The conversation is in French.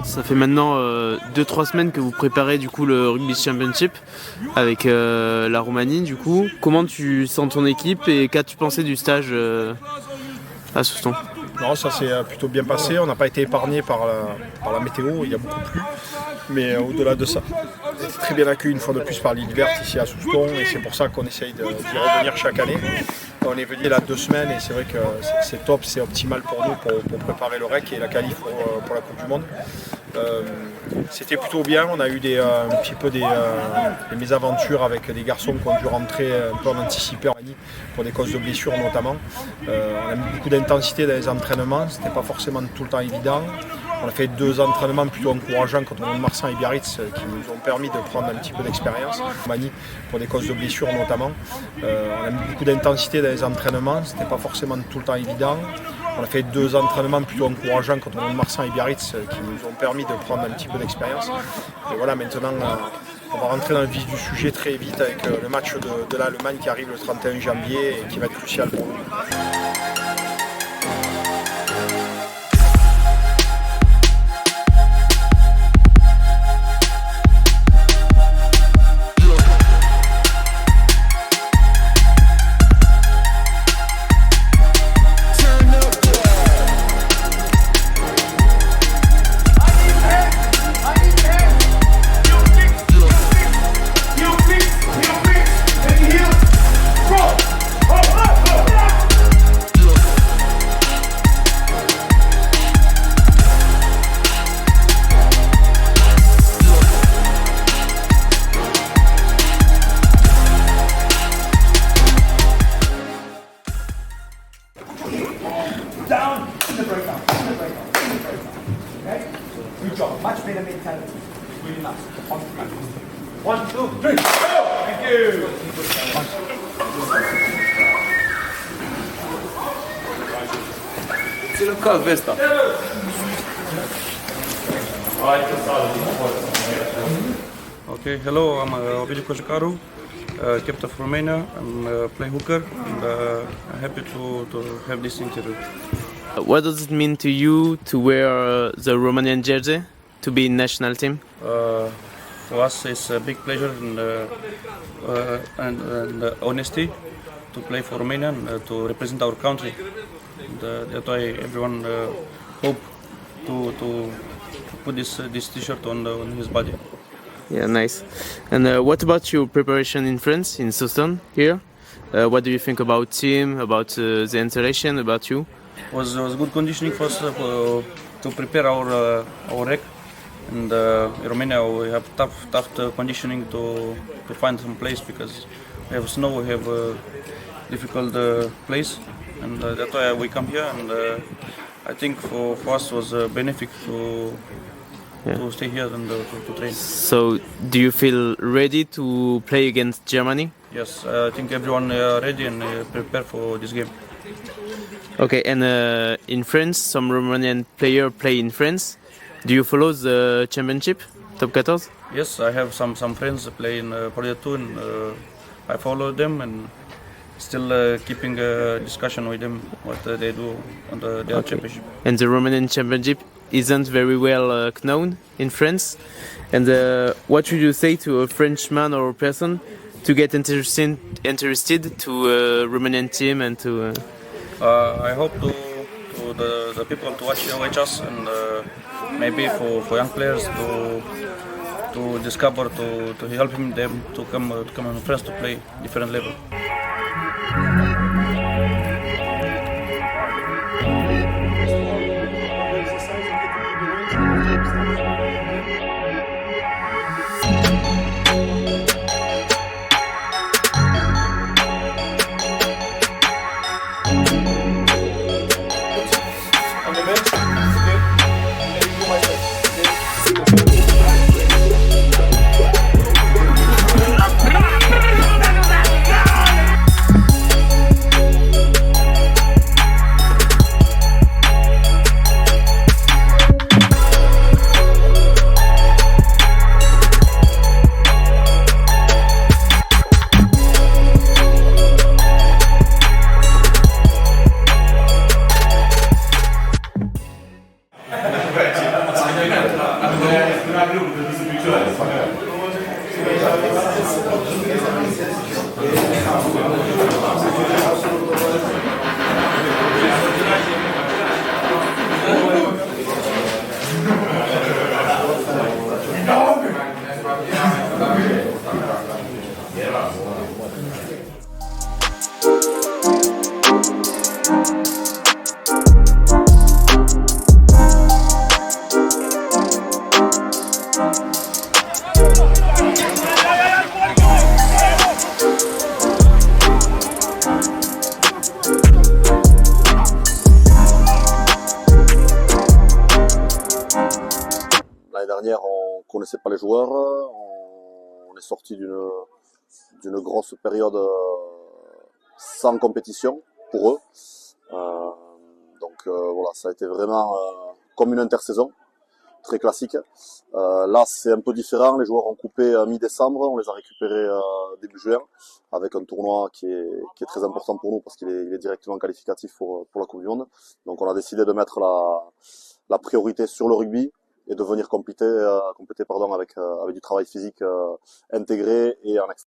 Ça fait maintenant 2-3 semaines que vous préparez du coup le Rugby Championship avec la Roumanie du coup. Comment tu sens ton équipe et qu'as-tu pensé du stage à Souston? Non, ça s'est plutôt bien passé, on n'a pas été épargné par la météo, il y a beaucoup plu. Mais au-delà de ça, on a été très bien accueilli une fois de plus par l'île verte ici à Souston et c'est pour ça qu'on essaye d'y revenir chaque année. On est venu là 2 semaines et c'est vrai que c'est top, c'est optimal pour nous pour préparer le REC et la qualif pour la Coupe du Monde. C'était plutôt bien, on a eu un petit peu des mésaventures avec des garçons qui ont dû rentrer un peu en anticipé pour des causes de blessures notamment. On a mis beaucoup d'intensité dans les entraînements, c'était pas forcément tout le temps évident. On a fait 2 entraînements plutôt encourageants contre Mont-de-Marsan et Biarritz qui nous ont permis de prendre un petit peu d'expérience. Mani pour des causes de blessures notamment. On a mis beaucoup d'intensité dans les entraînements, c'était pas forcément tout le temps évident. On a fait 2 entraînements plutôt encourageants contre Mont-de-Marsan et Biarritz qui nous ont permis de prendre un petit peu d'expérience. Et voilà, maintenant on va rentrer dans le vif du sujet très vite avec le match de l'Allemagne qui arrive le 31 janvier et qui va être crucial pour nous. Good job. Much better mentality. Really nice. 1, 2, 3. Thank you. Ține ca vesta. Okay, hello, I'm Ovidiu Cojocaru, captain of Romania. I'm play hooker and I'm happy to have this interview. What does it mean to you to wear the Romanian jersey, to be in national team? For us, it's a big pleasure and honesty to play for Romania and to represent our country. And, that's why everyone hope to put this T-shirt on his body. Yeah, nice. And what about your preparation in France, in Souston, here? What do you think about team, about the installation, about you? Was good conditioning for us to prepare our rec. And in Romania we have tough conditioning to find some place because we have snow, we have a difficult place, and that's why we come here. And I think for us was a benefit to stay here and to train. So, do you feel ready to play against Germany? Yes, I think everyone ready and prepared for this game. Okay, and in France, some Romanian players play in France. Do you follow the championship, Top 14? Yes, I have some friends play in Pro 2 and I follow them and still keeping a discussion with them what they do on their championship. And the Romanian championship isn't very well known in France. And what would you say to a Frenchman or a person to get interested to Romanian team and to? I hope to the people to watch us and maybe for young players to discover to help them to come in France to play different level. L'année dernière, on connaissait pas les joueurs, on est sorti d'une grosse période sans compétition pour eux. Voilà, ça a été vraiment comme une intersaison, très classique. Là, c'est un peu différent. Les joueurs ont coupé mi-décembre, on les a récupérés début juin, avec un tournoi qui est très important pour nous parce qu'il est directement qualificatif pour la Coupe du Monde. Donc, on a décidé de mettre la priorité sur le rugby et de venir compléter avec du travail physique intégré et en extra.